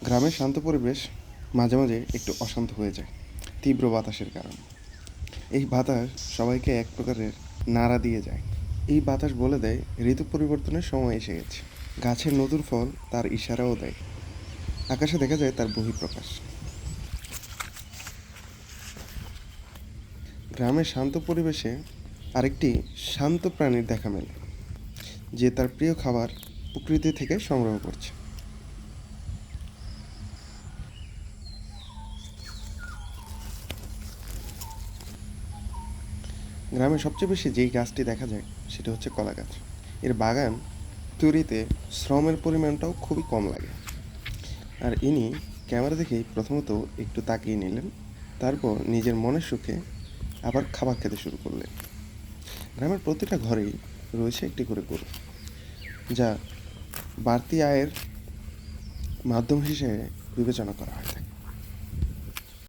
গ্রামের শান্ত পরিবেশ মাঝে মাঝে একটু অশান্ত হয়ে যায় তীব্র বাতাসের কারণে। এই বাতাস সবাইকে এক প্রকারের নাড়া দিয়ে যায়। এই বাতাস বলে দেয় ঋতু পরিবর্তনের সময় এসে গেছে। গাছের নতুন ফল তার ইশারাও দেয়। আকাশে দেখা যায় তার বহিঃপ্রকাশ। গ্রামের শান্ত পরিবেশে আরেকটি শান্ত প্রাণীর দেখা মেলে, যে তার প্রিয় খাবার প্রকৃতি থেকে সংগ্রহ করছে। গ্রামে সবচেয়ে বেশি যেই গাছটি দেখা যায় সেটা হচ্ছে কলা গাছ। এর বাগান তৈরিতে শ্রমের পরিমাণটাও খুবই কম লাগে। আর ইনি ক্যামেরা দেখেই প্রথমত একটু তাকিয়ে নিলেন, তারপর নিজের মনের সুখে আবার খাবার খেতে শুরু করলেন। গ্রামের প্রতিটা ঘরেই রয়েছে একটি করে গরু, যা বাড়তি আয়ের মাধ্যম হিসেবে বিবেচনা করা হয় থাকে।